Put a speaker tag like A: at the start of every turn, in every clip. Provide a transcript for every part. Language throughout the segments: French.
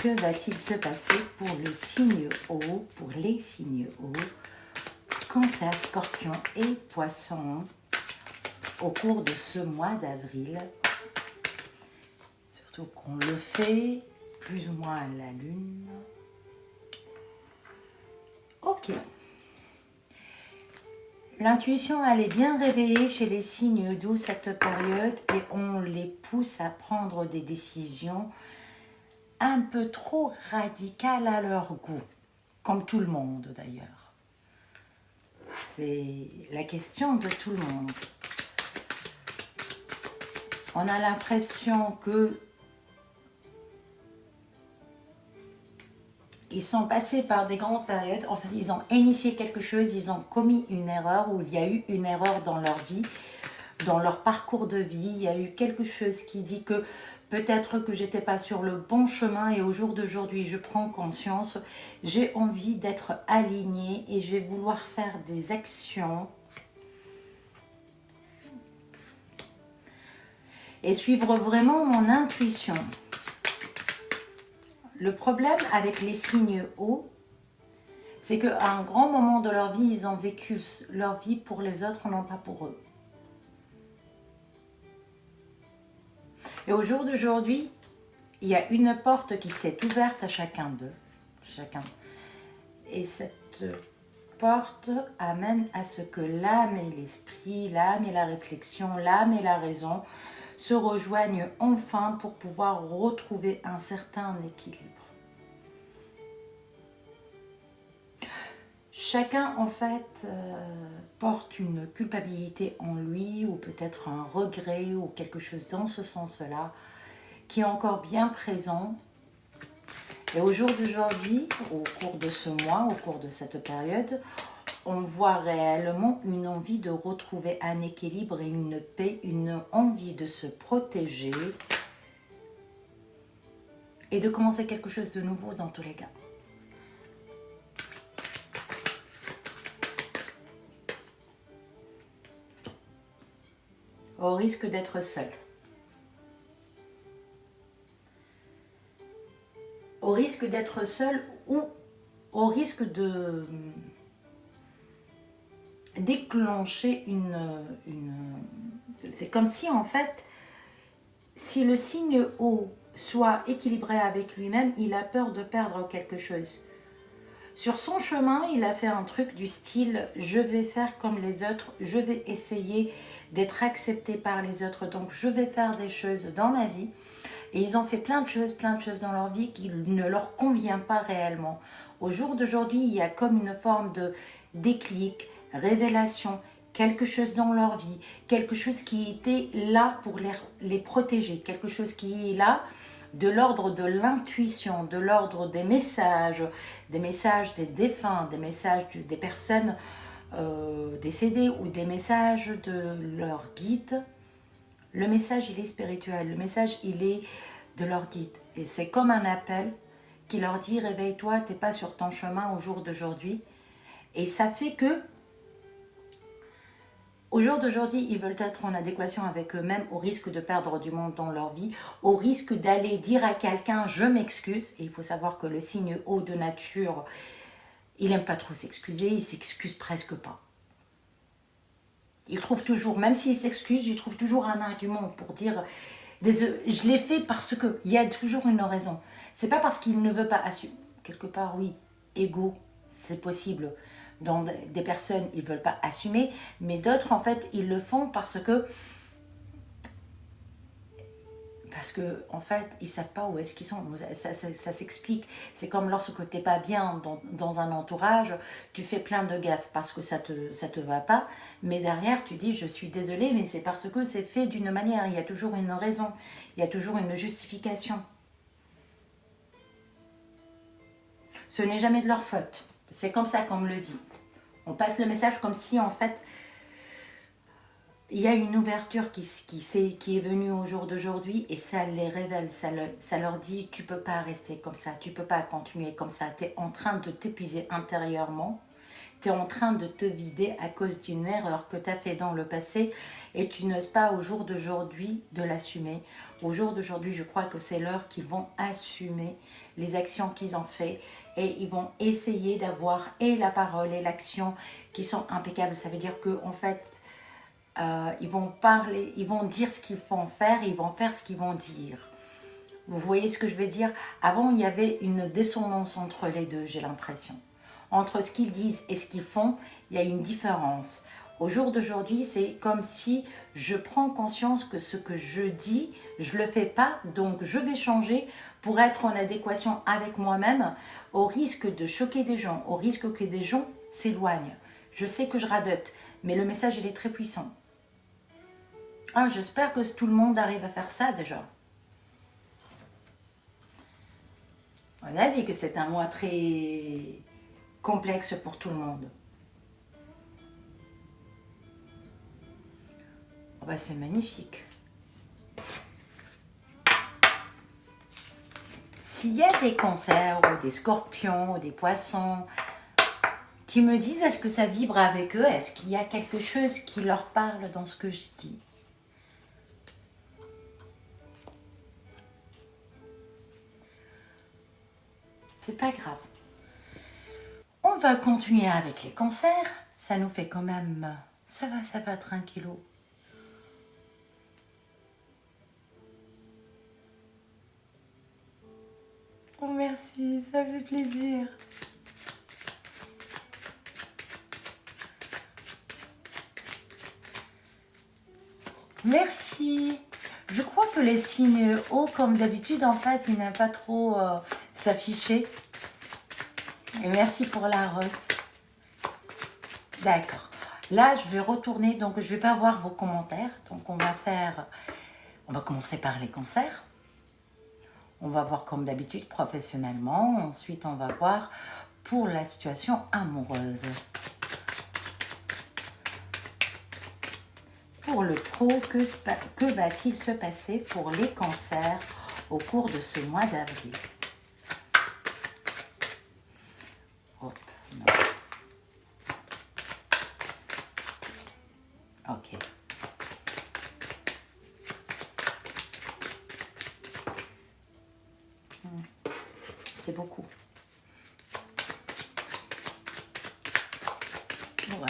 A: Que va-t-il se passer pour le signe O, pour les signes O, Cancer, Scorpion et Poisson au cours de ce mois d'avril? Surtout qu'on le fait plus ou moins à la lune. Ok. L'intuition, elle est bien réveillée chez les signes d'eau cette période et on les pousse à prendre des décisions un peu trop radicales à leur goût, comme tout le monde d'ailleurs. C'est la question de tout le monde. On a l'impression que ils sont passés par des grandes périodes, en fait, ils ont initié quelque chose, ils ont commis une erreur, ou il y a eu une erreur dans leur vie, dans leur parcours de vie, il y a eu quelque chose qui dit que peut-être que j'étais pas sur le bon chemin et au jour d'aujourd'hui, je prends conscience, j'ai envie d'être alignée et je vais vouloir faire des actions et suivre vraiment mon intuition. Le problème avec les signes O, c'est qu'à un grand moment de leur vie, ils ont vécu leur vie pour les autres, non pas pour eux. Et au jour d'aujourd'hui, il y a une porte qui s'est ouverte à chacun d'eux. Et cette porte amène à ce que l'âme et l'esprit, l'âme et la réflexion, l'âme et la raison se rejoignent enfin pour pouvoir retrouver un certain équilibre. Chacun, en fait, porte une culpabilité en lui, ou peut-être un regret, ou quelque chose dans ce sens-là, qui est encore bien présent. Et au jour d'aujourd'hui, au cours de ce mois, au cours de cette période, on voit réellement une envie de retrouver un équilibre et une paix, une envie de se protéger et de commencer quelque chose de nouveau dans tous les cas. Au risque d'être seul. Au risque d'être seul ou au risque de déclencher c'est comme si en fait, si le signe O soit équilibré avec lui-même, il a peur de perdre quelque chose. Sur son chemin, il a fait un truc du style « je vais faire comme les autres, je vais essayer d'être accepté par les autres, donc je vais faire des choses dans ma vie ». Et ils ont fait plein de choses dans leur vie qui ne leur convient pas réellement. Au jour d'aujourd'hui, il y a comme une forme de déclic, révélation, quelque chose dans leur vie, quelque chose qui était là pour les protéger, quelque chose qui est là de l'ordre de l'intuition, de l'ordre des messages des défunts, des messages des personnes décédées ou des messages de leur guide. Le message, il est spirituel, le message, il est de leur guide. Et c'est comme un appel qui leur dit « réveille-toi, tu n'es pas sur ton chemin au jour d'aujourd'hui ». Et ça fait que, au jour d'aujourd'hui, ils veulent être en adéquation avec eux-mêmes au risque de perdre du monde dans leur vie, au risque d'aller dire à quelqu'un « je m'excuse ». Et il faut savoir que le signe O de nature, il n'aime pas trop s'excuser, il s'excuse presque pas. Il trouve toujours, même s'il s'excuse, il trouve toujours un argument pour dire « je l'ai fait parce que ». Il y a toujours une raison. C'est pas parce qu'il ne veut pas assumer. Quelque part, oui, égo, c'est possible. Dans des personnes, ils ne veulent pas assumer, mais d'autres, en fait, ils le font parce que en fait, ils ne savent pas où est-ce qu'ils sont. Ça s'explique. C'est comme lorsque tu n'es pas bien dans un entourage, tu fais plein de gaffes parce que ça te va pas, mais derrière, tu dis, je suis désolée, mais c'est parce que c'est fait d'une manière. Il y a toujours une raison, il y a toujours une justification. Ce n'est jamais de leur faute. C'est comme ça qu'on me le dit. On passe le message comme si, en fait, il y a une ouverture qui est venue au jour d'aujourd'hui et ça les révèle, ça leur dit tu peux pas rester comme ça, tu peux pas continuer comme ça, tu es en train de t'épuiser intérieurement, tu es en train de te vider à cause d'une erreur que tu as fait dans le passé et tu n'oses pas au jour d'aujourd'hui de l'assumer Au jour d'aujourd'hui, je crois que c'est l'heure qu'ils vont assumer les actions qu'ils ont fait et ils vont essayer d'avoir et la parole et l'action qui sont impeccables. Ça veut dire que en fait, ils vont parler, ils vont dire ce qu'ils vont faire et ils vont faire ce qu'ils vont dire. Vous voyez ce que je veux dire? Avant, il y avait une dissonance entre les deux, j'ai l'impression. Entre ce qu'ils disent et ce qu'ils font, il y a une différence. Au jour d'aujourd'hui, c'est comme si je prends conscience que ce que je dis, je ne le fais pas, donc je vais changer pour être en adéquation avec moi-même, au risque de choquer des gens, au risque que des gens s'éloignent. Je sais que je radote, mais le message, il est très puissant. Ah, j'espère que tout le monde arrive à faire ça déjà. On a dit que c'est un mois très complexe pour tout le monde. Oh bah c'est magnifique. S'il y a des cancers ou des scorpions ou des poissons qui me disent est-ce que ça vibre avec eux, est-ce qu'il y a quelque chose qui leur parle dans ce que je dis? C'est pas grave. On va continuer avec les cancers. Ça nous fait quand même... Ça va, tranquillou. Oh merci, ça fait plaisir. Merci. Je crois que les signes hauts, comme d'habitude, en fait, ils n'aiment pas trop s'afficher. Et merci pour la rose. D'accord. Là, je vais retourner, donc je vais pas voir vos commentaires. Donc on va commencer par les cancers. On va voir comme d'habitude professionnellement. Ensuite, on va voir pour la situation amoureuse. Pour le pro, que va-t-il se passer pour les cancers au cours de ce mois d'avril? Hop, non. Ok. C'est beaucoup. Ouais.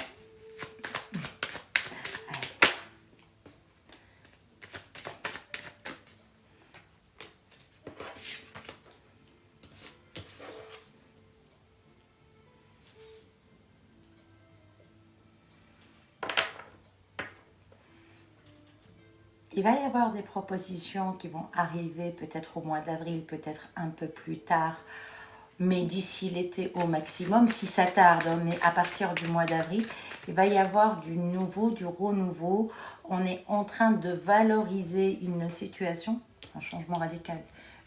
A: Il va y avoir des propositions qui vont arriver peut-être au mois d'avril, peut-être un peu plus tard, mais d'ici l'été au maximum, si ça tarde, mais à partir du mois d'avril, il va y avoir du nouveau, du renouveau. On est en train de valoriser une situation, un changement radical.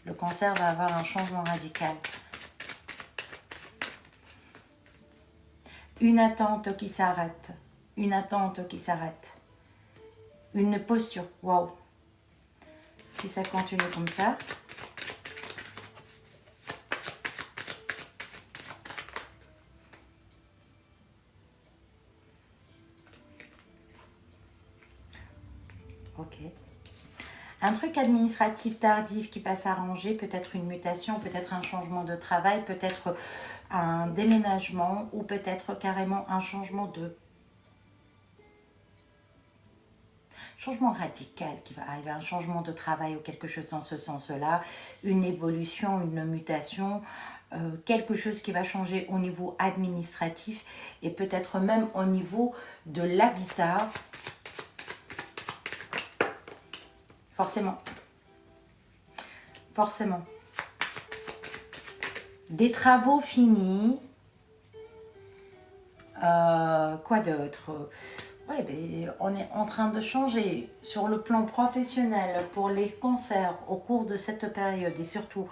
A: Le cancer va avoir un changement radical. Une attente qui s'arrête, une attente qui s'arrête. Une posture, waouh. Si ça continue comme ça. Ok. Un truc administratif tardif qui va s'arranger, peut-être une mutation, peut-être un changement de travail, peut-être un déménagement ou peut-être carrément un changement radical qui va arriver, un changement de travail ou quelque chose dans ce sens-là, une évolution, une mutation, quelque chose qui va changer au niveau administratif et peut-être même au niveau de l'habitat. Forcément. Forcément. Des travaux finis. Quoi d'autre? Ouais, ben, on est en train de changer sur le plan professionnel pour les cancers au cours de cette période et surtout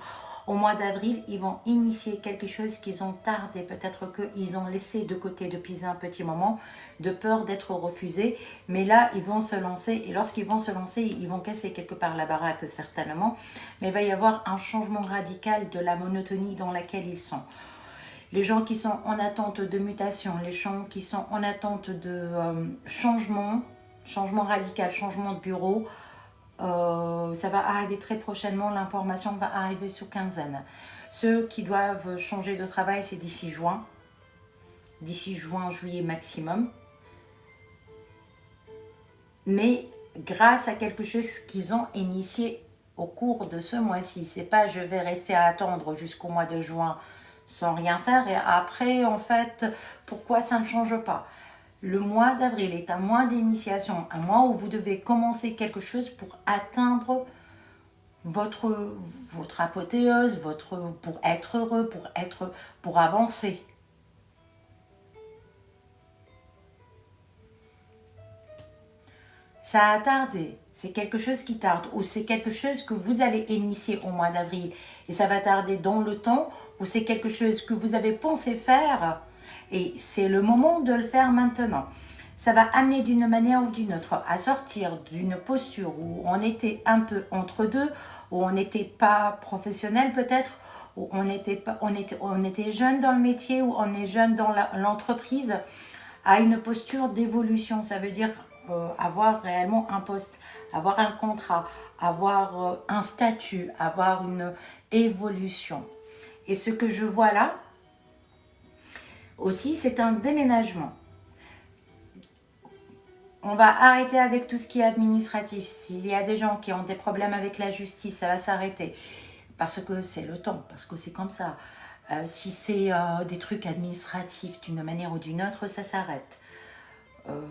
A: au mois d'avril, ils vont initier quelque chose qu'ils ont tardé, peut-être qu'ils ont laissé de côté depuis un petit moment, de peur d'être refusés, mais là, ils vont se lancer et lorsqu'ils vont se lancer, ils vont casser quelque part la baraque certainement, mais il va y avoir un changement radical de la monotonie dans laquelle ils sont. Les gens qui sont en attente de mutation, les gens qui sont en attente de changement radical, changement de bureau, Ça va arriver très prochainement, l'information va arriver sous quinzaine. Ceux qui doivent changer de travail, c'est d'ici juin, juillet maximum. Mais grâce à quelque chose qu'ils ont initié au cours de ce mois-ci. C'est pas je vais rester à attendre jusqu'au mois de juin sans rien faire et après, en fait, pourquoi ça ne change pas? Le mois d'avril est un mois d'initiation, un mois où vous devez commencer quelque chose pour atteindre votre apothéose, pour être heureux, pour avancer. Ça a tardé, c'est quelque chose qui tarde, ou c'est quelque chose que vous allez initier au mois d'avril, et ça va tarder dans le temps, ou c'est quelque chose que vous avez pensé faire, et c'est le moment de le faire maintenant. Ça va amener d'une manière ou d'une autre à sortir d'une posture où on était un peu entre deux, où on n'était pas professionnel peut-être, où on était jeune dans le métier, où on est jeune dans l'entreprise, à une posture d'évolution. Ça veut dire avoir réellement un poste, avoir un contrat, avoir un statut, avoir une évolution. Et ce que je vois là aussi, c'est un déménagement. On va arrêter avec tout ce qui est administratif. S'il y a des gens qui ont des problèmes avec la justice, ça va s'arrêter. Parce que c'est le temps, parce que c'est comme ça. Si c'est des trucs administratifs d'une manière ou d'une autre, ça s'arrête.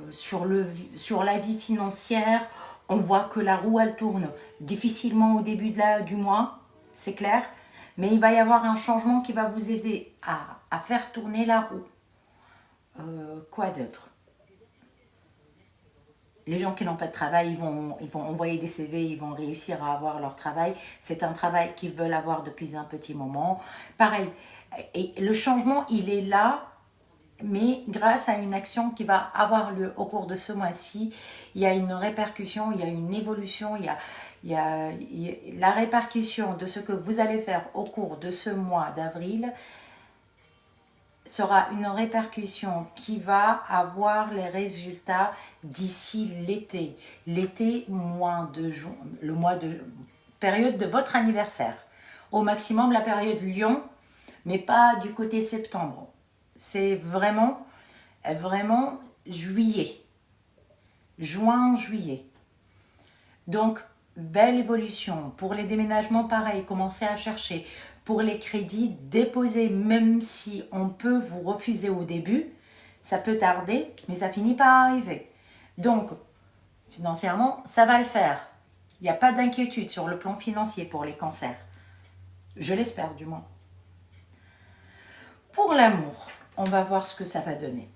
A: Sur la vie financière, on voit que la roue, elle tourne difficilement au début du mois, c'est clair. Mais il va y avoir un changement qui va vous aider à faire tourner la roue. Quoi d'autre? Les gens qui n'ont pas de travail, ils vont envoyer des CV, ils vont réussir à avoir leur travail. C'est un travail qu'ils veulent avoir depuis un petit moment. Pareil, et le changement, il est là, mais grâce à une action qui va avoir lieu au cours de ce mois-ci, il y a une répercussion, il y a une évolution, il y a la répercussion de ce que vous allez faire au cours de ce mois d'avril sera une répercussion qui va avoir les résultats d'ici l'été. L'été, le mois de période de votre anniversaire. Au maximum la période Lion, mais pas du côté septembre. C'est vraiment juillet. Juin, juillet. Donc, belle évolution. Pour les déménagements, pareil, commencez à chercher. Pour les crédits, déposez, même si on peut vous refuser au début. Ça peut tarder, mais ça finit par arriver. Donc, financièrement, ça va le faire. Il n'y a pas d'inquiétude sur le plan financier pour les cancers. Je l'espère du moins. Pour l'amour, on va voir ce que ça va donner.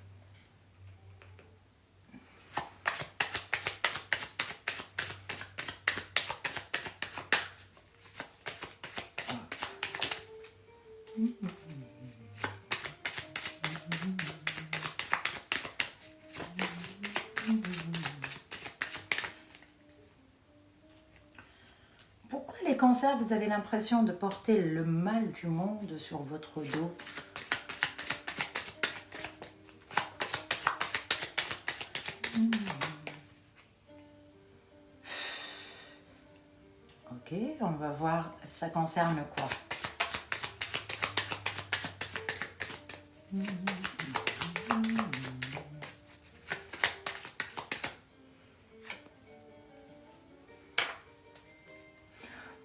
A: Pourquoi les cancers, vous avez l'impression de porter le mal du monde sur votre dos? Ok, on va voir, ça concerne quoi?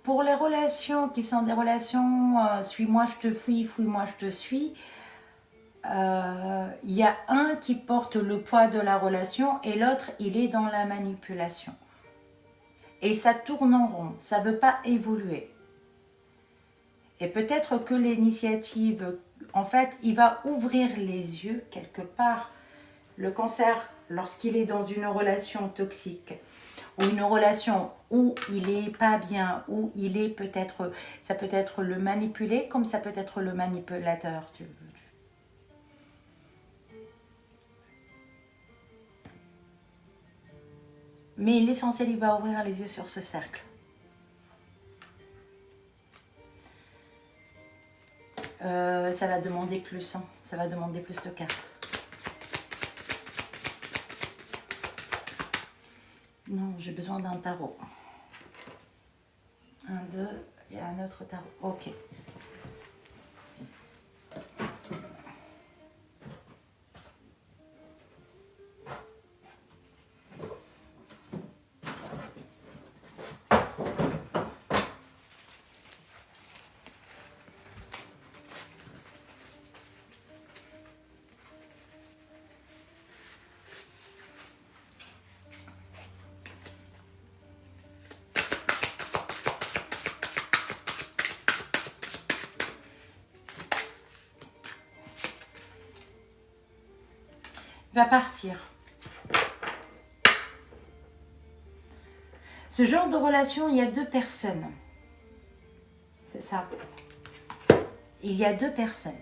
A: Pour les relations qui sont des relations suis-moi, je te fuis, fouille-moi, je te suis, il y a un qui porte le poids de la relation et l'autre, il est dans la manipulation. Et ça tourne en rond, ça ne veut pas évoluer. Et peut-être que l'initiative, en fait, il va ouvrir les yeux quelque part. Le cancer, lorsqu'il est dans une relation toxique, ou une relation où il est pas bien, où il est peut-être, ça peut être le manipulé comme ça peut être le manipulateur. Mais l'essentiel, il va ouvrir les yeux sur ce cercle. Ça va demander plus, hein. Ça va demander plus de cartes. Non, j'ai besoin d'un tarot. Un, deux, il y a un autre tarot. Ok. Va partir. Ce genre de relation, il y a deux personnes. C'est ça. Il y a deux personnes.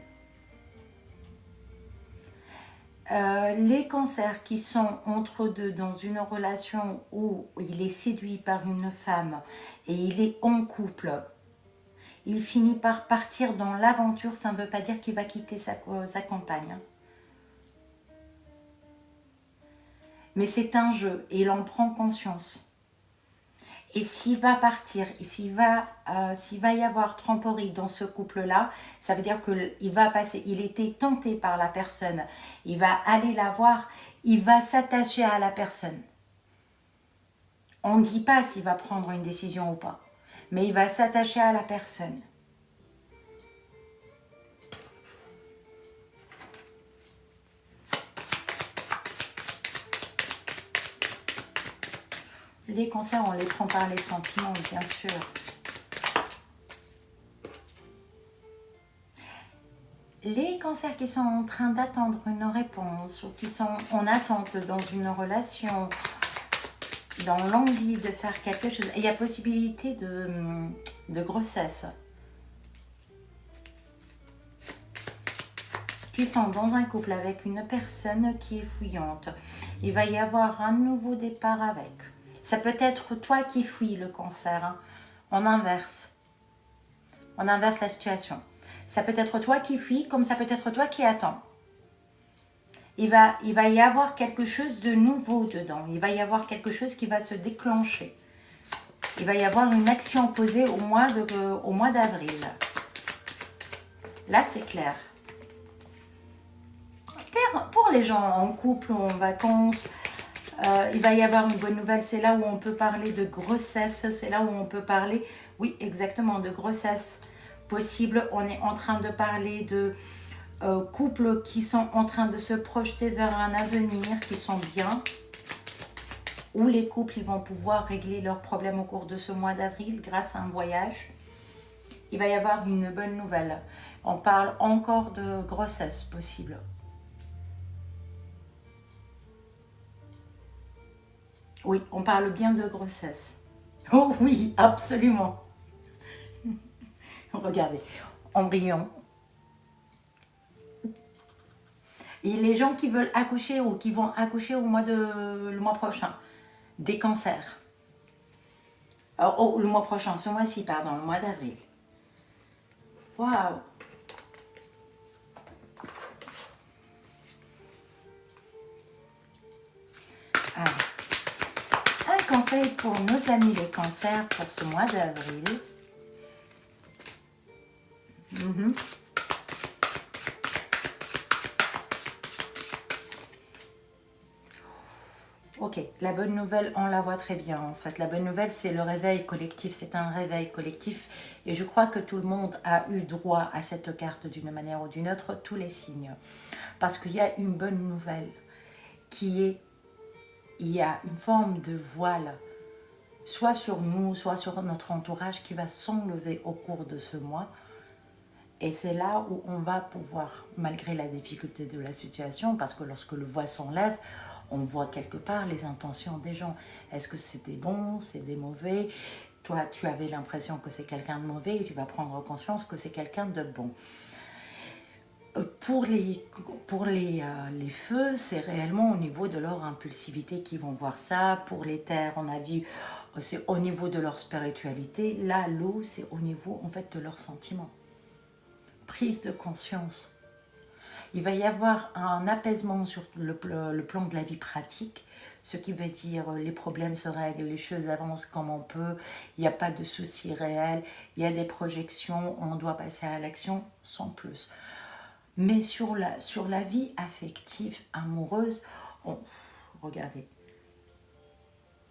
A: Les cancers qui sont entre deux dans une relation où il est séduit par une femme et il est en couple, il finit par partir dans l'aventure, ça ne veut pas dire qu'il va quitter sa compagne. Mais c'est un jeu et il en prend conscience. Et s'il va partir, et s'il va y avoir tromperie dans ce couple-là, ça veut dire qu'il va passer, il était tenté par la personne, il va aller la voir, il va s'attacher à la personne. On ne dit pas s'il va prendre une décision ou pas, mais il va s'attacher à la personne. Les cancers, on les prend par les sentiments, bien sûr. Les cancers qui sont en train d'attendre une réponse ou qui sont en attente dans une relation, dans l'envie de faire quelque chose, il y a possibilité de grossesse. Qui sont dans un couple avec une personne qui est fuyante. Il va y avoir un nouveau départ avec. Ça peut être toi qui fuis le cancer. Hein. On inverse. On inverse la situation. Ça peut être toi qui fuis, comme ça peut être toi qui attends. Il va y avoir quelque chose de nouveau dedans. Il va y avoir quelque chose qui va se déclencher. Il va y avoir une action posée au mois d'avril. Là, c'est clair. Pour les gens en couple ou en vacances, il va y avoir une bonne nouvelle. C'est là où on peut parler de grossesse. C'est là où on peut parler, oui, exactement, de grossesse possible. On est en train de parler de couples qui sont en train de se projeter vers un avenir, qui sont bien. Où les couples ils vont pouvoir régler leurs problèmes au cours de ce mois d'avril grâce à un voyage. Il va y avoir une bonne nouvelle. On parle encore de grossesse possible. Oui, on parle bien de grossesse. Oh oui, absolument. Regardez, embryon. Et les gens qui veulent accoucher ou qui vont accoucher le mois prochain, des cancers. Le mois prochain, ce mois-ci, pardon, le mois d'avril. Waouh! Un conseil pour nos amis les cancers pour ce mois d'avril. Ok, la bonne nouvelle, on la voit très bien en fait. La bonne nouvelle, c'est le réveil collectif. C'est un réveil collectif. Et je crois que tout le monde a eu droit à cette carte d'une manière ou d'une autre, tous les signes. Parce qu'il y a une bonne nouvelle qui est, il y a une forme de voile, soit sur nous, soit sur notre entourage qui va s'enlever au cours de ce mois. Et c'est là où on va pouvoir, malgré la difficulté de la situation, parce que lorsque le voile s'enlève, on voit quelque part les intentions des gens. Est-ce que c'est des bons, c'est des mauvais? Toi, tu avais l'impression que c'est quelqu'un de mauvais et tu vas prendre conscience que c'est quelqu'un de bon. Pour les feux, c'est réellement au niveau de leur impulsivité qu'ils vont voir ça. Pour les terres, on a vu, c'est au niveau de leur spiritualité. Là, l'eau, c'est au niveau en fait de leurs sentiments. Prise de conscience. Il va y avoir un apaisement sur le plan de la vie pratique, ce qui veut dire les problèmes se règlent, les choses avancent comme on peut, il n'y a pas de soucis réels, il y a des projections, on doit passer à l'action sans plus. Mais sur la vie affective, amoureuse, regardez,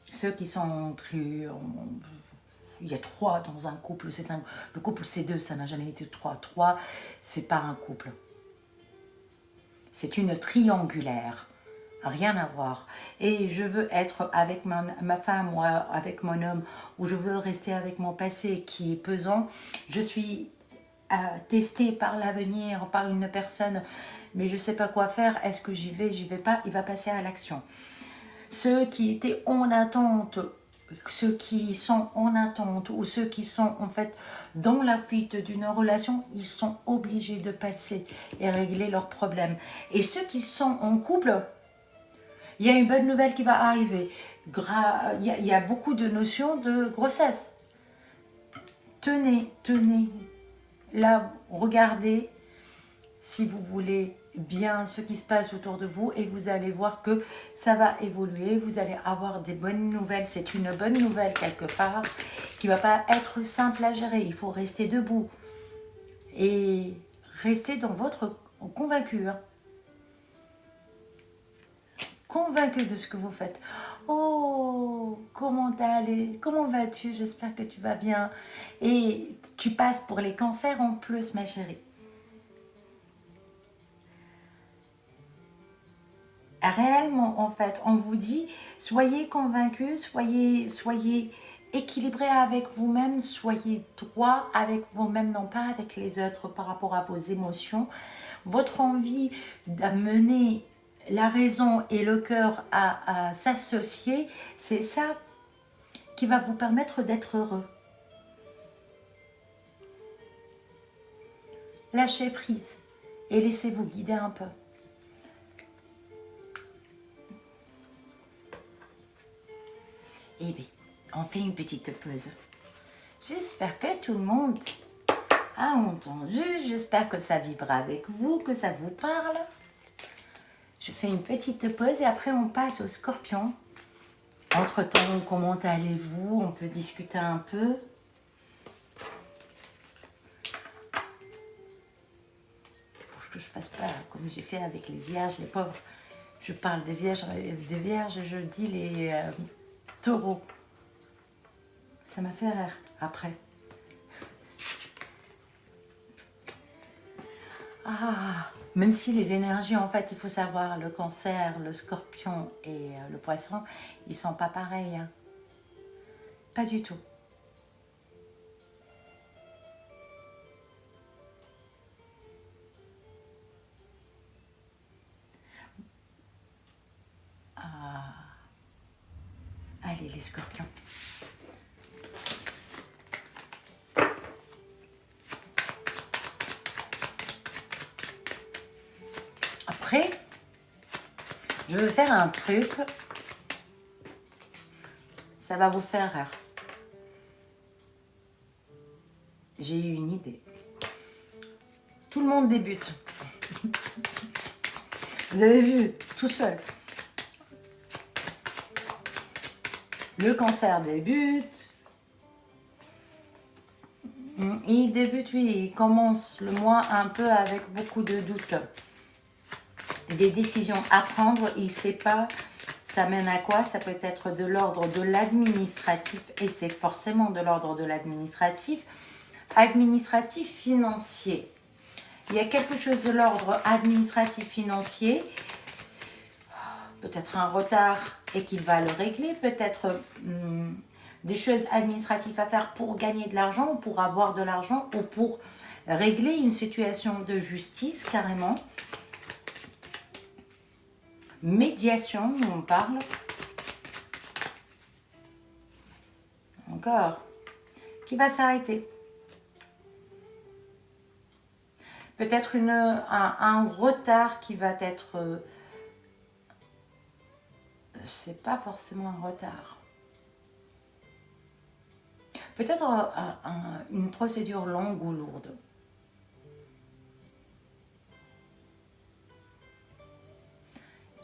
A: ceux qui sont il y a 3 dans un couple, le couple c'est 2, ça n'a jamais été 3. 3, c'est pas un couple. C'est une triangulaire. Rien à voir. Et je veux être avec ma femme ou avec mon homme, ou je veux rester avec mon passé qui est pesant. Je suis testée par l'avenir, par une personne, mais je ne sais pas quoi faire. Est-ce que j'y vais pas? Il va passer à l'action. Ceux qui étaient en attente, ceux qui sont en attente ou ceux qui sont en fait dans la fuite d'une relation, ils sont obligés de passer et régler leurs problèmes. Et ceux qui sont en couple, il y a une bonne nouvelle qui va arriver. Il y a beaucoup de notions de grossesse. Tenez. Là, regardez si vous voulez bien ce qui se passe autour de vous et vous allez voir que ça va évoluer. Vous allez avoir des bonnes nouvelles. C'est une bonne nouvelle quelque part qui ne va pas être simple à gérer. Il faut rester debout et rester dans votre convaincu. Convaincu de ce que vous faites. Oh, comment vas-tu? J'espère que tu vas bien. Et tu passes pour les cancers en plus, ma chérie. Réellement, en fait, on vous dit, soyez convaincus, soyez équilibrés avec vous-même, soyez droit avec vous-même, non pas avec les autres par rapport à vos émotions. Votre envie d'amener la raison et le cœur à s'associer, c'est ça qui va vous permettre d'être heureux. Lâchez prise et laissez-vous guider un peu. Eh bien, on fait une petite pause. J'espère que tout le monde a entendu. J'espère que ça vibre avec vous, que ça vous parle. Je fais une petite pause et après on passe au Scorpion. Entre-temps, comment allez-vous? On peut discuter un peu. Pour que je fasse pas comme j'ai fait avec les vierges, les pauvres. Je parle des vierges, je dis les taureaux. Ça m'a fait rire après. Même si les énergies, en fait, il faut savoir, le cancer, le scorpion et le poisson, ils sont pas pareils. Hein. Pas du tout. Allez, les scorpions. Après, je vais faire un truc. Ça va vous faire rire. J'ai eu une idée. Tout le monde débute. Vous avez vu, tout seul. Le cancer débute. Il débute, oui, il commence le mois un peu avec beaucoup de doutes. Des décisions à prendre, il ne sait pas, ça mène à quoi? Ça peut être de l'ordre de l'administratif, et c'est forcément de l'ordre de l'administratif, financier. Il y a quelque chose de l'ordre administratif financier, peut-être un retard et qu'il va le régler, peut-être des choses administratives à faire pour gagner de l'argent, ou pour avoir de l'argent, ou pour régler une situation de justice carrément. Médiation, on parle. Encore. Qui va s'arrêter. Peut-être un retard qui va être... c'est pas forcément un retard. Peut-être une procédure longue ou lourde.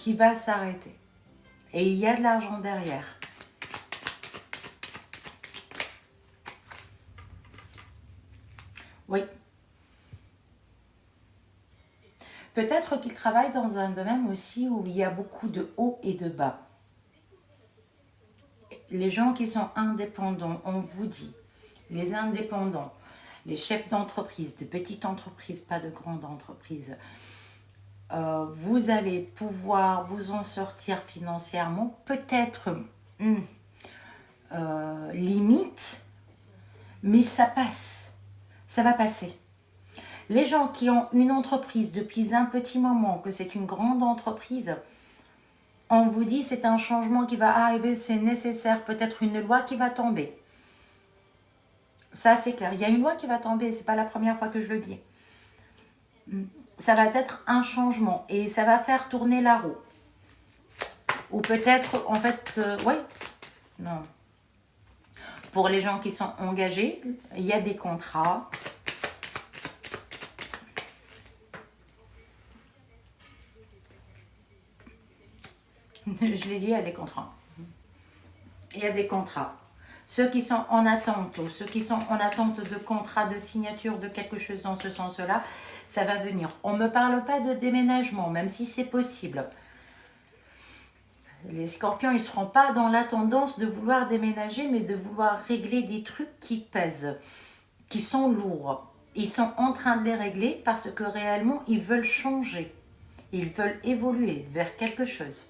A: qui va s'arrêter. Et il y a de l'argent derrière. Oui. Peut-être qu'il travaille dans un domaine aussi où il y a beaucoup de hauts et de bas. Les gens qui sont indépendants, on vous dit, les indépendants, les chefs d'entreprise, de petites entreprises, pas de grandes entreprises, vous allez pouvoir vous en sortir financièrement, peut-être limite, mais ça passe, ça va passer. Les gens qui ont une entreprise depuis un petit moment, que c'est une grande entreprise, on vous dit c'est un changement qui va arriver, c'est nécessaire, peut-être une loi qui va tomber. Ça c'est clair, il y a une loi qui va tomber, c'est pas la première fois que je le dis. Ça va être un changement et ça va faire tourner la roue. Ou peut-être, en fait, oui, non. Pour les gens qui sont engagés, il y a des contrats. Je l'ai dit, il y a des contrats. Il y a des contrats. Ceux qui sont en attente ou ceux qui sont en attente de contrat, de signature, de quelque chose dans ce sens-là, ça va venir. On ne me parle pas de déménagement, même si c'est possible. Les scorpions, ils ne seront pas dans la tendance de vouloir déménager, mais de vouloir régler des trucs qui pèsent, qui sont lourds. Ils sont en train de les régler parce que réellement, ils veulent changer. Ils veulent évoluer vers quelque chose.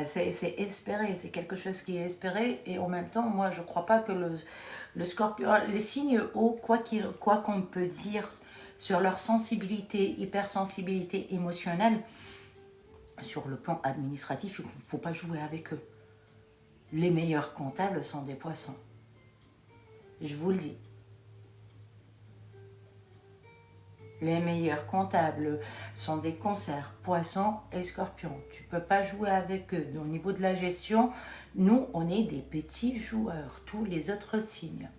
A: C'est espéré, c'est quelque chose qui est espéré. Et en même temps, moi, je ne crois pas que le scorpion, les signes hauts, quoi qu'on peut dire sur leur sensibilité, hypersensibilité émotionnelle, sur le plan administratif, il ne faut pas jouer avec eux. Les meilleurs comptables sont des poissons. Je vous le dis. Les meilleurs comptables sont des cancers, poissons et scorpions. Tu ne peux pas jouer avec eux. Au niveau de la gestion, nous, on est des petits joueurs, tous les autres signes.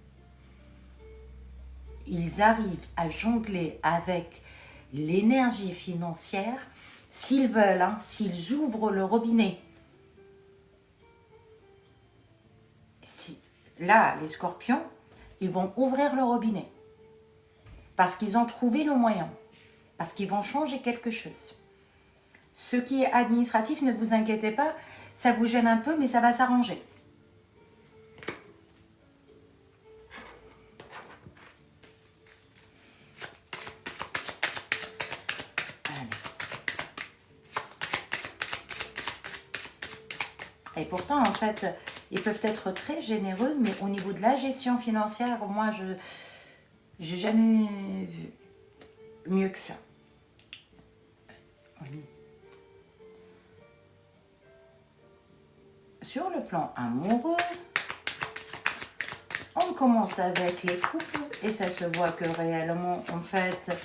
A: Ils arrivent à jongler avec l'énergie financière s'ils veulent, hein, s'ils ouvrent le robinet. Là, les scorpions, ils vont ouvrir le robinet. Parce qu'ils ont trouvé le moyen. Parce qu'ils vont changer quelque chose. Ce qui est administratif, ne vous inquiétez pas, ça vous gêne un peu, mais ça va s'arranger. Et pourtant, en fait, ils peuvent être très généreux, mais au niveau de la gestion financière, moi, je n'ai jamais vu mieux que ça. Sur le plan amoureux, on commence avec les couples et ça se voit que réellement, en fait,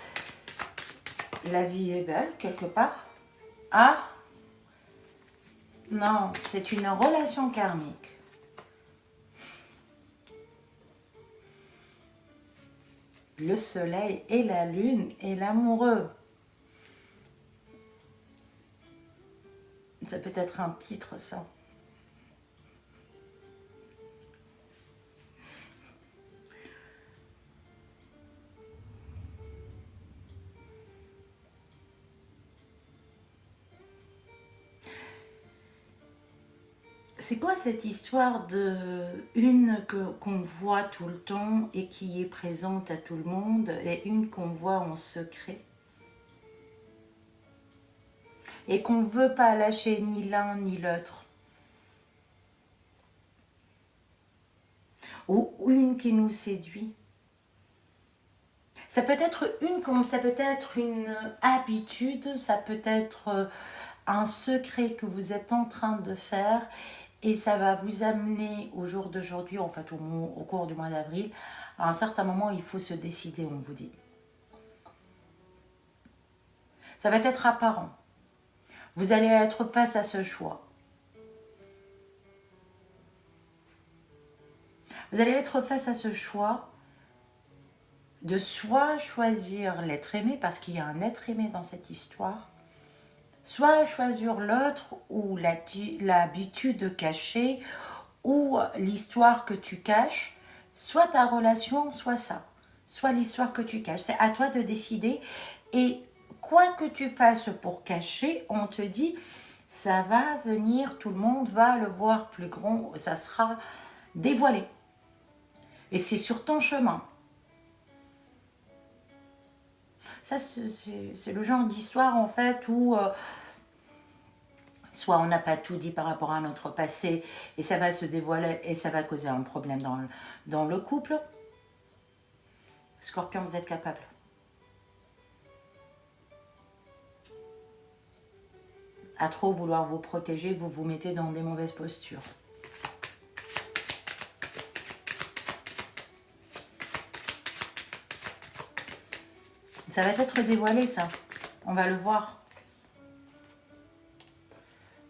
A: la vie est belle quelque part. Ah, non, c'est une relation karmique. Le soleil et la lune et l'amoureux. Ça peut être un titre, ça. C'est quoi cette histoire de une qu'on voit tout le temps et qui est présente à tout le monde et une qu'on voit en secret et qu'on ne veut pas lâcher ni l'un ni l'autre, ou une qui nous séduit? Ça peut être ça peut être une habitude, ça peut être un secret que vous êtes en train de faire et ça va vous amener au jour d'aujourd'hui, en fait au cours du mois d'avril, à un certain moment il faut se décider, on vous dit. Ça va être apparent. Vous allez être face à ce choix. Vous allez être face à ce choix de soit choisir l'être aimé, parce qu'il y a un être aimé dans cette histoire, soit choisir l'autre ou l'habitude cachée ou l'histoire que tu caches, soit ta relation, soit ça, soit l'histoire que tu caches. C'est à toi de décider. Et quoi que tu fasses pour cacher, on te dit, ça va venir, tout le monde va le voir plus grand, ça sera dévoilé. Et c'est sur ton chemin. Ça, c'est le genre d'histoire, en fait, où soit on n'a pas tout dit par rapport à notre passé et ça va se dévoiler et ça va causer un problème dans le couple. Scorpion, vous êtes capable. À trop vouloir vous protéger, vous vous mettez dans des mauvaises postures. Ça va être dévoilé, ça. On va le voir.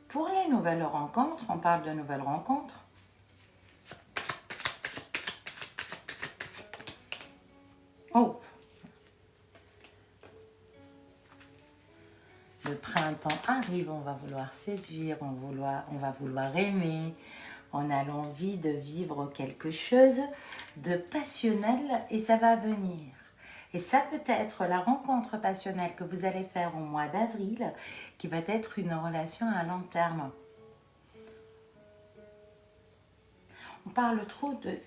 A: Pour les nouvelles rencontres, on parle de nouvelles rencontres. Oh! Le printemps arrive, on va vouloir séduire, on va vouloir aimer, on a l'envie de vivre quelque chose de passionnel et ça va venir. Et ça peut être la rencontre passionnelle que vous allez faire au mois d'avril, qui va être une relation à long terme. On parle trop de...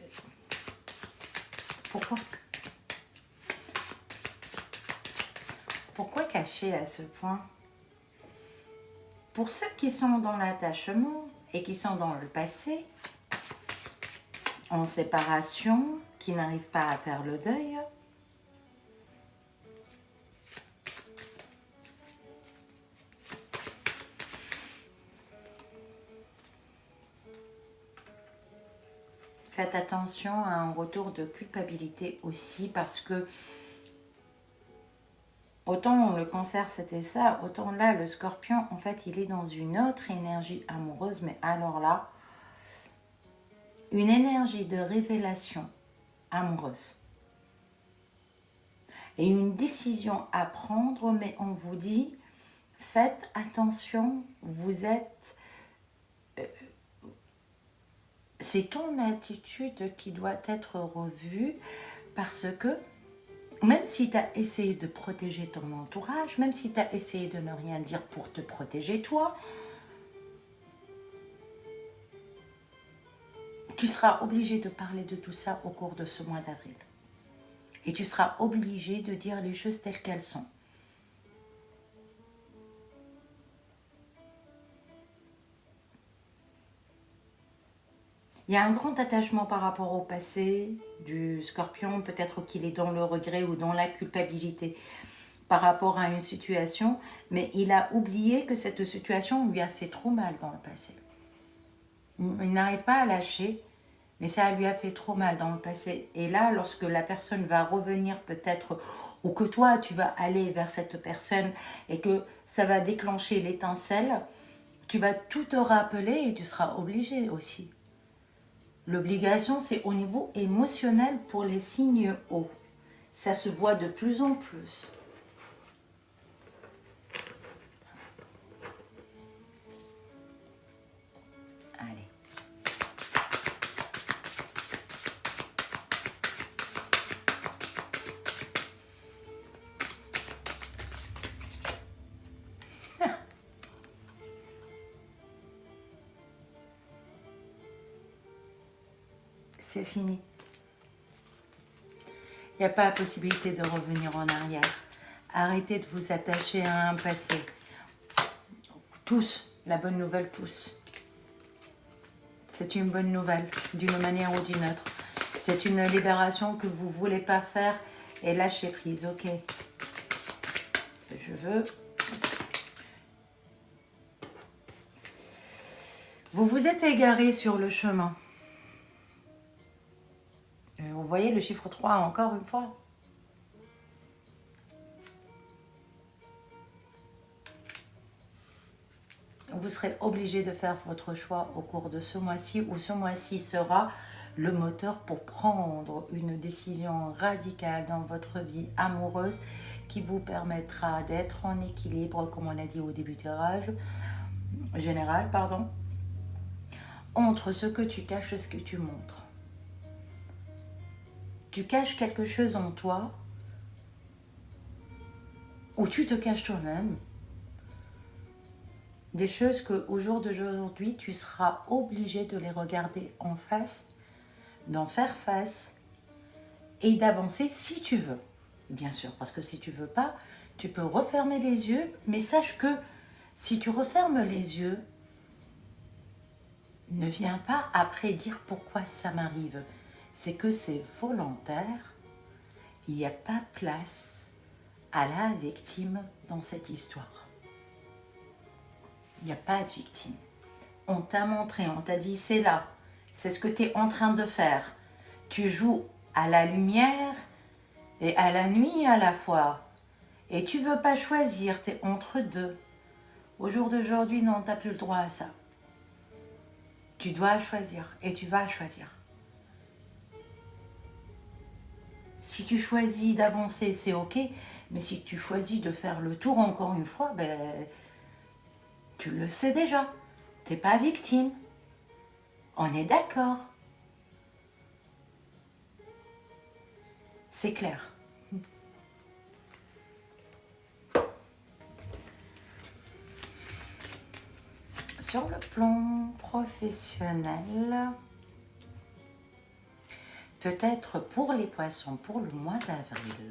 A: Pourquoi cacher à ce point? Pour ceux qui sont dans l'attachement et qui sont dans le passé, en séparation, qui n'arrivent pas à faire le deuil, faites attention à un retour de culpabilité aussi, parce que autant le cancer c'était ça, autant là le scorpion en fait il est dans une autre énergie amoureuse, mais alors là, une énergie de révélation amoureuse. Et une décision à prendre, mais on vous dit, faites attention, vous êtes... c'est ton attitude qui doit être revue, parce que même si tu as essayé de protéger ton entourage, même si tu as essayé de ne rien dire pour te protéger toi, tu seras obligé de parler de tout ça au cours de ce mois d'avril. Et tu seras obligé de dire les choses telles qu'elles sont. Il y a un grand attachement par rapport au passé du scorpion, peut-être qu'il est dans le regret ou dans la culpabilité par rapport à une situation, mais il a oublié que cette situation lui a fait trop mal dans le passé. Il n'arrive pas à lâcher, mais ça lui a fait trop mal dans le passé. Et là, lorsque la personne va revenir peut-être, ou que toi, tu vas aller vers cette personne et que ça va déclencher l'étincelle, tu vas tout te rappeler et tu seras obligé aussi. L'obligation, c'est au niveau émotionnel pour les signes hauts. Ça se voit de plus en plus. Allez. C'est fini. Il n'y a pas la possibilité de revenir en arrière. Arrêtez de vous attacher à un passé. Tous, la bonne nouvelle, tous. C'est une bonne nouvelle, d'une manière ou d'une autre. C'est une libération que vous ne voulez pas faire et lâcher prise, ok. Je veux... Vous vous êtes égaré sur le chemin. Vous voyez le chiffre 3 encore une fois. Vous serez obligé de faire votre choix au cours de ce mois-ci, ou ce mois-ci sera le moteur pour prendre une décision radicale dans votre vie amoureuse qui vous permettra d'être en équilibre, comme on l'a dit au début du tirage général, pardon, entre ce que tu caches et ce que tu montres. Tu caches quelque chose en toi, ou tu te caches toi-même, des choses qu'au jour d'aujourd'hui, tu seras obligé de les regarder en face, d'en faire face et d'avancer si tu veux. Bien sûr, parce que si tu veux pas, tu peux refermer les yeux, mais sache que si tu refermes les yeux, ne viens pas après dire pourquoi ça m'arrive. C'est que c'est volontaire, il n'y a pas place à la victime dans cette histoire. Il n'y a pas de victime. On t'a montré, on t'a dit c'est là, c'est ce que tu es en train de faire. Tu joues à la lumière et à la nuit à la fois. Et tu veux pas choisir, tu es entre deux. Au jour d'aujourd'hui, non, tu n'as plus le droit à ça. Tu dois choisir et tu vas choisir. Si tu choisis d'avancer, c'est ok, mais si tu choisis de faire le tour encore une fois, tu le sais déjà. T'es pas victime. On est d'accord. C'est clair. Sur le plan professionnel, peut-être pour les poissons, pour le mois d'avril,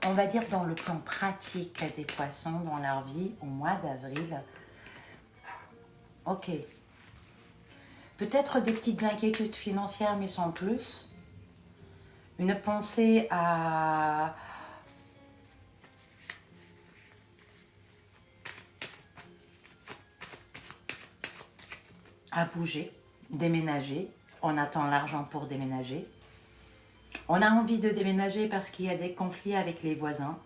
A: on va dire dans le plan pratique des poissons dans leur vie au mois d'avril. Ok. Peut-être des petites inquiétudes financières, mais sans plus. Une pensée à bouger, déménager. On attend l'argent pour déménager. On a envie de déménager parce qu'il y a des conflits avec les voisins.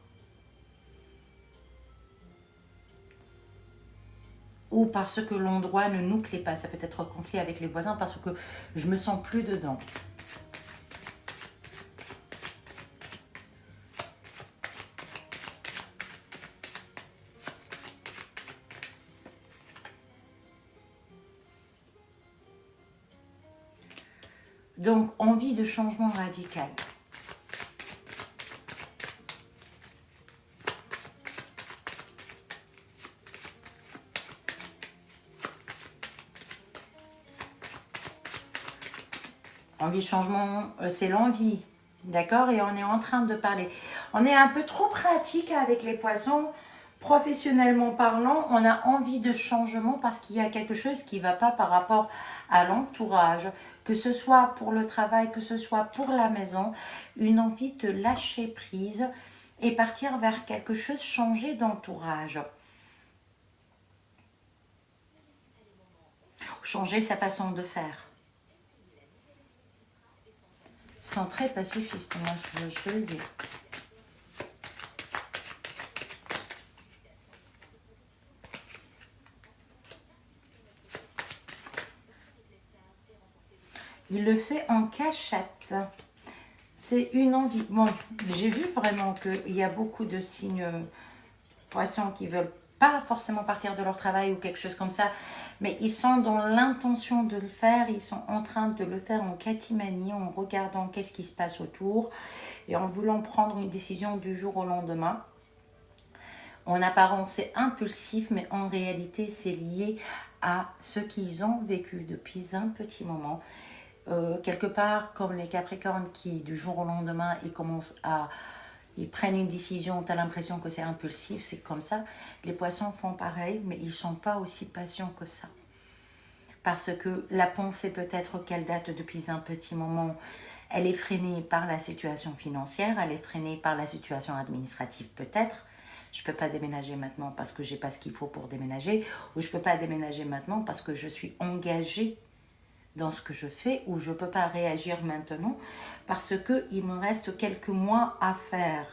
A: Ou parce que l'endroit ne nous plaît pas. Ça peut être conflit avec les voisins parce que je me sens plus dedans. Donc, envie de changement radical. Envie de changement, c'est l'envie, d'accord? Et on est en train de parler. On est un peu trop pratique avec les poissons. Professionnellement parlant, on a envie de changement parce qu'il y a quelque chose qui ne va pas par rapport à l'entourage, que ce soit pour le travail, que ce soit pour la maison, une envie de lâcher prise et partir vers quelque chose, changer d'entourage. Changer sa façon de faire. Ils sont très pacifistes, moi je le dis. Il le fait en cachette. C'est une envie. Bon, j'ai vu vraiment qu'il y a beaucoup de signes poissons qui veulent pas forcément partir de leur travail ou quelque chose comme ça, mais ils sont dans l'intention de le faire, ils sont en train de le faire en catimanie, en regardant qu'est-ce qui se passe autour et en voulant prendre une décision du jour au lendemain. En apparence, c'est impulsif, mais en réalité, c'est lié à ce qu'ils ont vécu depuis un petit moment. Quelque part, comme les Capricornes qui, du jour au lendemain, ils prennent une décision, tu as l'impression que c'est impulsif, c'est comme ça. Les poissons font pareil, mais ils ne sont pas aussi patients que ça. Parce que la pensée peut-être qu'elle date depuis un petit moment, elle est freinée par la situation financière, elle est freinée par la situation administrative peut-être. Je ne peux pas déménager maintenant parce que je n'ai pas ce qu'il faut pour déménager, ou je ne peux pas déménager maintenant parce que je suis engagée dans ce que je fais, ou je ne peux pas réagir maintenant parce qu'il me reste quelques mois à faire.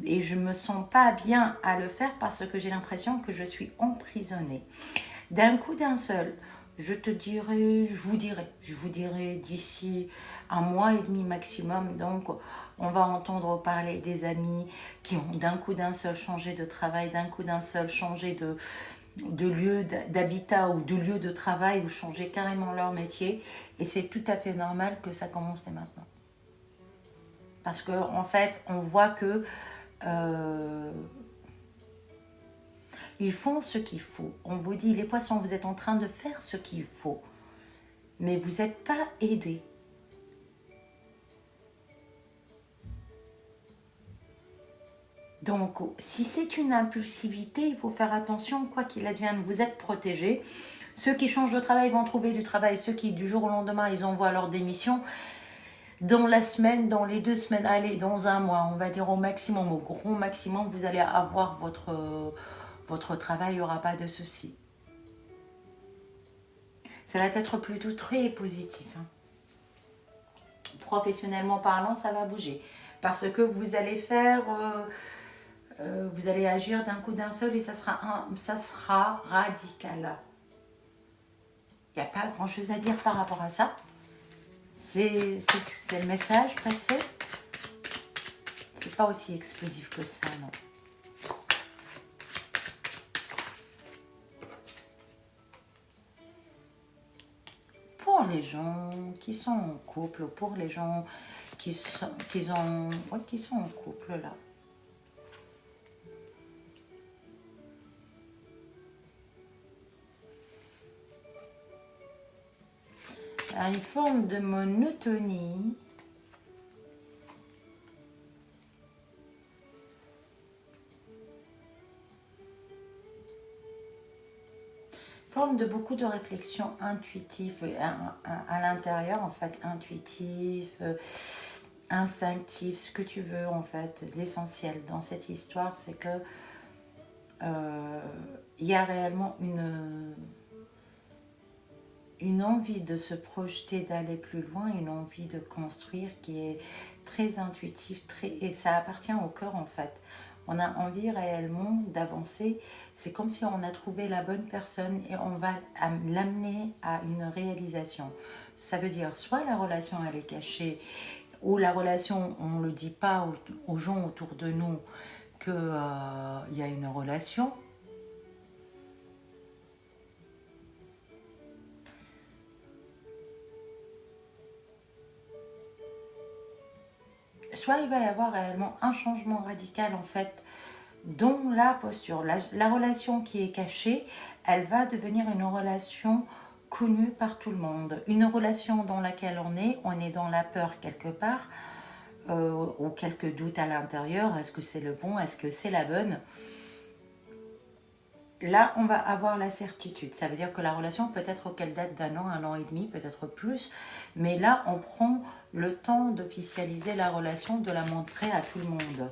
A: Et je ne me sens pas bien à le faire parce que j'ai l'impression que je suis emprisonnée. D'un coup d'un seul, je vous dirai d'ici un mois et demi maximum. Donc, on va entendre parler des amis qui ont d'un coup d'un seul changé de travail, d'un coup d'un seul changé de lieu d'habitat ou de lieu de travail ou changer carrément leur métier. Et c'est tout à fait normal que ça commence dès maintenant. Parce qu'en fait, on voit que euh, ils font ce qu'il faut. On vous dit, les poissons, vous êtes en train de faire ce qu'il faut. Mais vous n'êtes pas aidés. Donc, si c'est une impulsivité, il faut faire attention, quoi qu'il advienne, vous êtes protégés. Ceux qui changent de travail vont trouver du travail. Ceux qui, du jour au lendemain, ils envoient leur démission. Dans la semaine, dans les 2 semaines, allez, dans un mois, on va dire au maximum, au gros maximum, vous allez avoir votre travail, il n'y aura pas de souci. Ça va être plutôt très positif. Hein. Professionnellement parlant, ça va bouger. Parce que vous allez vous allez agir d'un coup d'un seul et ça sera radical. Il n'y a pas grand chose à dire par rapport à ça. C'est le message passé. C'est pas aussi explosif que ça, non. Pour les gens qui sont en couple, pour les gens qui sont en couple là. Une forme de monotonie. Forme de beaucoup de réflexion intuitive à l'intérieur, en fait, intuitif, instinctif, ce que tu veux, en fait. L'essentiel dans cette histoire, c'est que il y a réellement une envie de se projeter, d'aller plus loin, une envie de construire qui est très intuitive, et ça appartient au cœur, en fait. On a envie réellement d'avancer. C'est comme si on a trouvé la bonne personne et on va l'amener à une réalisation. Ça veut dire soit la relation elle est cachée, ou la relation on ne le dit pas aux gens autour de nous qu'il y a une relation. Soit il va y avoir réellement un changement radical en fait dans la posture. La relation qui est cachée, elle va devenir une relation connue par tout le monde. Une relation dans laquelle on est dans la peur quelque part, ou quelques doutes à l'intérieur. Est-ce que c'est le bon? Est-ce que c'est la bonne? Là, on va avoir la certitude. Ça veut dire que la relation peut-être qu'elle date d'un an et demi, peut-être plus. Mais là, on prend le temps d'officialiser la relation, de la montrer à tout le monde.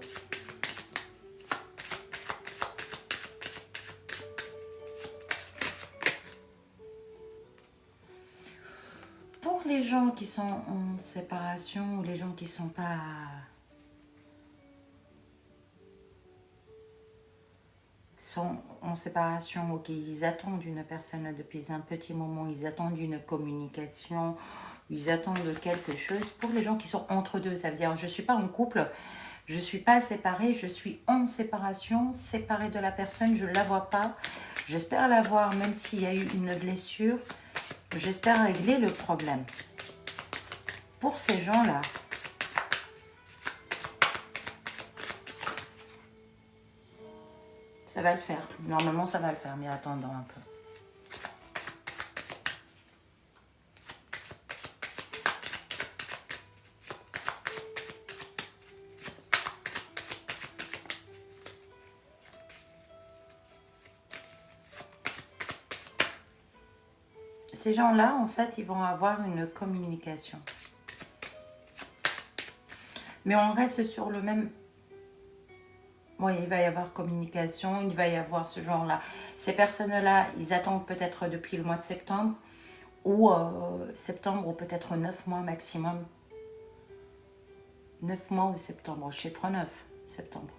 A: Pour les gens qui sont en séparation ou les gens qui ne sont pas en séparation ou qu'ils attendent une personne depuis un petit moment, ils attendent une communication, ils attendent quelque chose. Pour les gens qui sont entre deux, ça veut dire je ne suis pas en couple, je ne suis pas séparée, je suis en séparation, séparée de la personne, je ne la vois pas. J'espère la voir même s'il y a eu une blessure. J'espère régler le problème. Pour ces gens-là, ça va le faire. Normalement, ça va le faire, mais attendons un peu. Ces gens-là, en fait, ils vont avoir une communication. Mais on reste sur le même... Oui, il va y avoir communication, il va y avoir ce genre-là. Ces personnes-là, ils attendent peut-être depuis le mois de septembre, ou peut-être 9 mois maximum. 9 mois ou septembre, chiffre 9, septembre.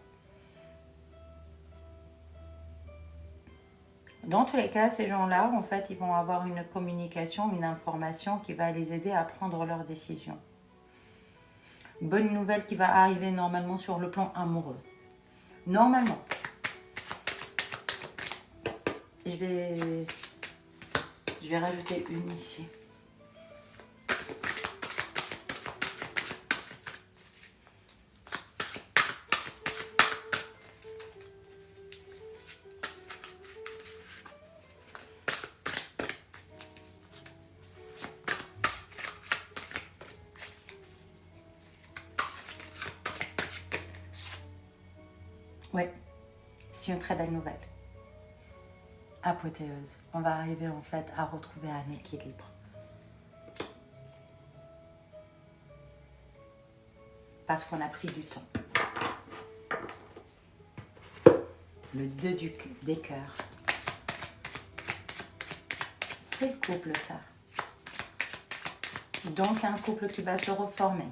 A: Dans tous les cas, ces gens-là, en fait, ils vont avoir une communication, une information qui va les aider à prendre leurs décisions. Bonne nouvelle qui va arriver normalement sur le plan amoureux. Normalement. Je vais rajouter une ici. Ouais, c'est une très belle nouvelle. Apothéose. On va arriver en fait à retrouver un équilibre. Parce qu'on a pris du temps. Le 2 des cœurs. C'est le couple, ça. Donc, un couple qui va se reformer.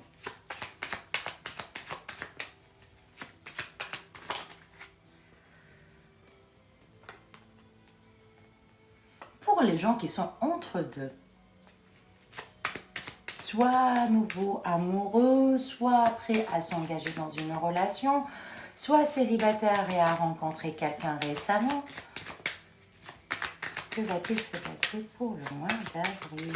A: Pour les gens qui sont entre deux, soit à nouveau amoureux, soit prêt à s'engager dans une relation, soit célibataire et à rencontrer quelqu'un récemment, que va-t-il se passer pour le mois d'avril?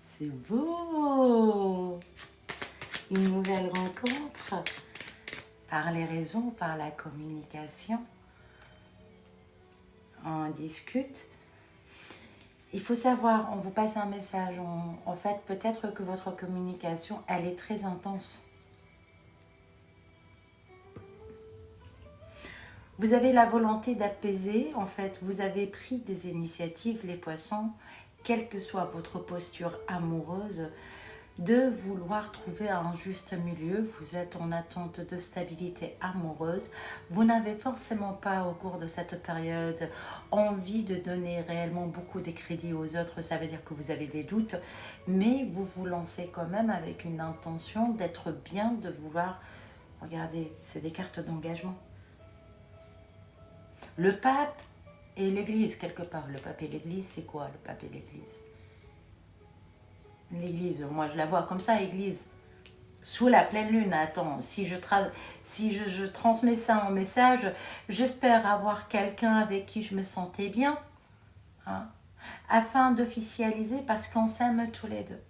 A: C'est beau! Une nouvelle rencontre par les réseaux, par la communication. On discute. Il faut savoir, on vous passe un message. En fait, peut-être que votre communication, elle est très intense. Vous avez la volonté d'apaiser, en fait. Vous avez pris des initiatives, les poissons, quelle que soit votre posture amoureuse, de vouloir trouver un juste milieu. Vous êtes en attente de stabilité amoureuse. Vous n'avez forcément pas, au cours de cette période, envie de donner réellement beaucoup de crédit aux autres. Ça veut dire que vous avez des doutes, mais vous vous lancez quand même avec une intention d'être bien, de vouloir... Regardez, c'est des cartes d'engagement. Le pape et l'église, quelque part. Le pape et l'église, c'est quoi le pape et l'église? L'église, moi je la vois comme ça, église. Sous la pleine lune, attends, si je transmets ça en message, j'espère avoir quelqu'un avec qui je me sentais bien, hein, afin d'officialiser, parce qu'on s'aime tous les deux.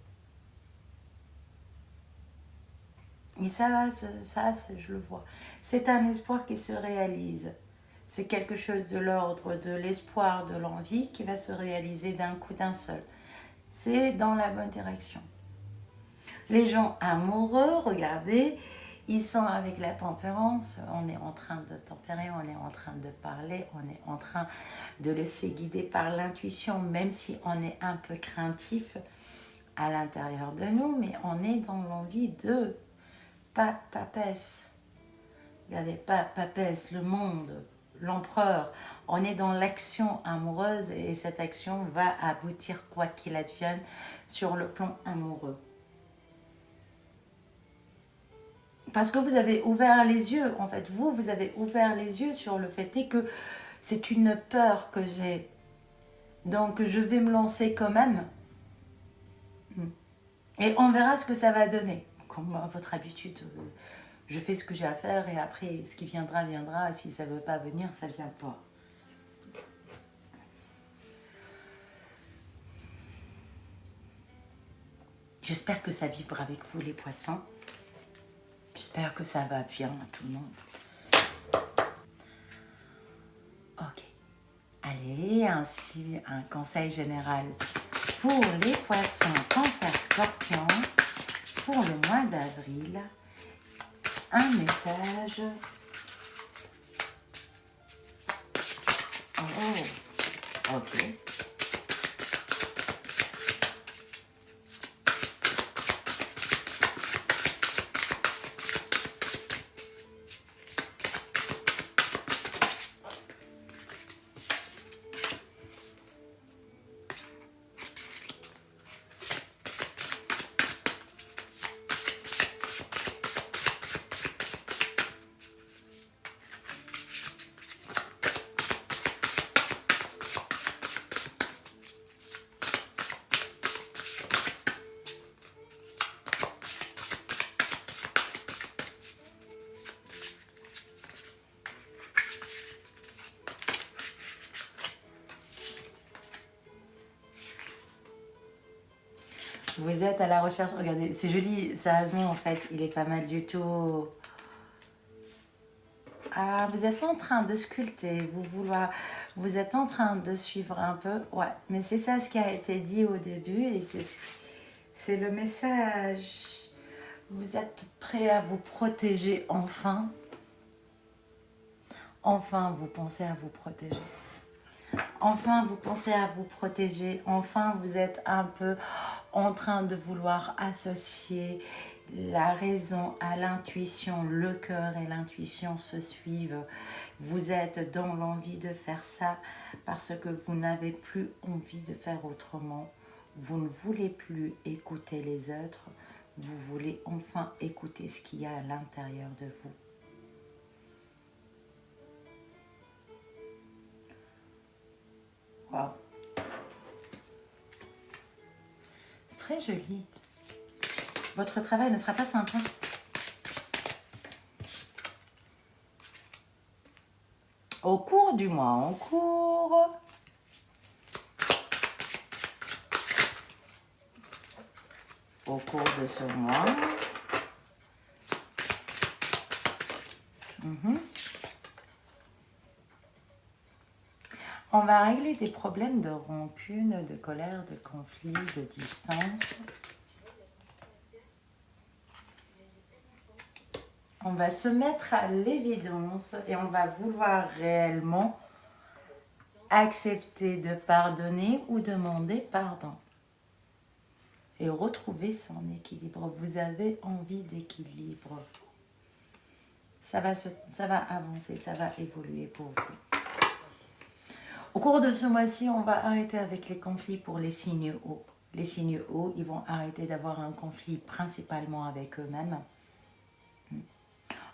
A: Et ça, je le vois. C'est un espoir qui se réalise. C'est quelque chose de l'ordre de l'espoir, de l'envie qui va se réaliser d'un coup, d'un seul. C'est dans la bonne direction. Les gens amoureux, regardez, ils sont avec la tempérance. On est en train de tempérer, on est en train de parler, on est en train de laisser guider par l'intuition, même si on est un peu craintif à l'intérieur de nous, mais on est dans l'envie de papesse. Regardez, papesse, le monde, l'empereur. On est dans l'action amoureuse et cette action va aboutir quoi qu'il advienne sur le plan amoureux. Parce que vous avez ouvert les yeux, en fait, vous avez ouvert les yeux sur le fait que c'est une peur que j'ai. Donc je vais me lancer quand même. Et on verra ce que ça va donner. Comme à votre habitude, je fais ce que j'ai à faire et après, ce qui viendra, viendra. Si ça ne veut pas venir, ça ne vient pas. J'espère que ça vibre avec vous, les poissons. J'espère que ça va bien à tout le monde. Ok. Allez, ainsi un conseil général pour les poissons, cancer, scorpion, pour le mois d'avril. Un message. Oh, ok. Vous êtes à la recherche, regardez, c'est joli, sérieusement en fait, il est pas mal du tout. Ah, vous êtes en train de sculpter, vous êtes en train de suivre un peu, ouais, mais c'est ça ce qui a été dit au début et c'est le message. Vous êtes prêt à vous protéger enfin. Enfin, vous pensez à vous protéger. Enfin, vous pensez à vous protéger. Enfin, vous êtes un peu en train de vouloir associer la raison à l'intuition. Le cœur et l'intuition se suivent. Vous êtes dans l'envie de faire ça parce que vous n'avez plus envie de faire autrement. Vous ne voulez plus écouter les autres. Vous voulez enfin écouter ce qu'il y a à l'intérieur de vous. Wow. C'est très joli. Votre travail ne sera pas simple. Hein? Au cours du mois en cours. Au cours de ce mois. On va régler des problèmes de rancune, de colère, de conflit, de distance. On va se mettre à l'évidence et on va vouloir réellement accepter de pardonner ou demander pardon. Et retrouver son équilibre. Vous avez envie d'équilibre. Ça va avancer, ça va évoluer pour vous. Au cours de ce mois-ci, on va arrêter avec les conflits pour les signes hauts. Les signes hauts, ils vont arrêter d'avoir un conflit principalement avec eux-mêmes.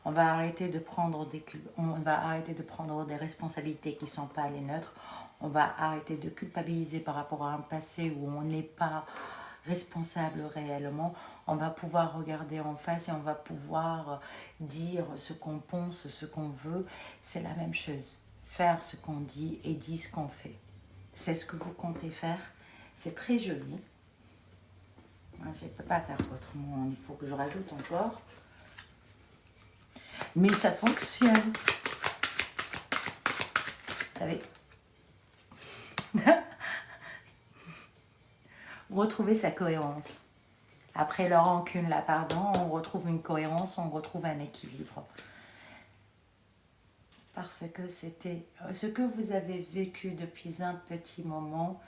A: On va arrêter de prendre des responsabilités qui ne sont pas les nôtres. On va arrêter de culpabiliser par rapport à un passé où on n'est pas responsable réellement. On va pouvoir regarder en face et on va pouvoir dire ce qu'on pense, ce qu'on veut. C'est la même chose. Faire ce qu'on dit et dire ce qu'on fait. C'est ce que vous comptez faire. C'est très joli. Je ne peux pas faire autrement. Il faut que je rajoute encore. Mais ça fonctionne. Vous savez. Retrouver sa cohérence. Après leur rancune, la pardon, on retrouve une cohérence, on retrouve un équilibre. Parce que c'était ce que vous avez vécu depuis un petit moment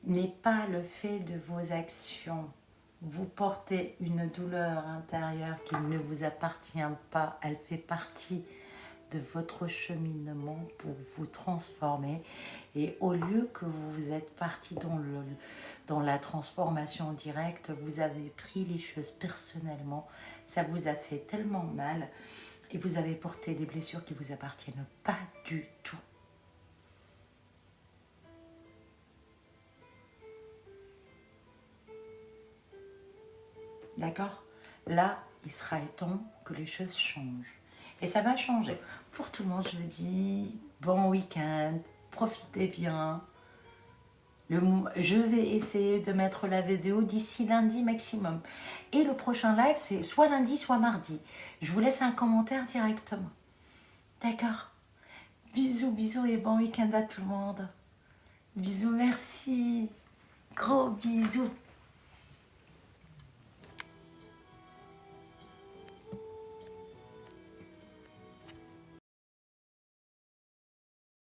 A: n'est pas le fait de vos actions. Vous portez une douleur intérieure qui ne vous appartient pas. Elle fait partie de votre cheminement pour vous transformer. Et au lieu que vous êtes parti dans la transformation directe, vous avez pris les choses personnellement. Ça vous a fait tellement mal. Et vous avez porté des blessures qui ne vous appartiennent pas du tout. D'accord? Là, il sera temps que les choses changent. Et ça va changer. Pour tout le monde, je vous dis bon week-end, profitez bien. Je vais essayer de mettre la vidéo d'ici lundi maximum. Et le prochain live, c'est soit lundi, soit mardi. Je vous laisse un commentaire directement. D'accord? Bisous, bisous et bon week-end à tout le monde. Bisous, merci. Gros bisous.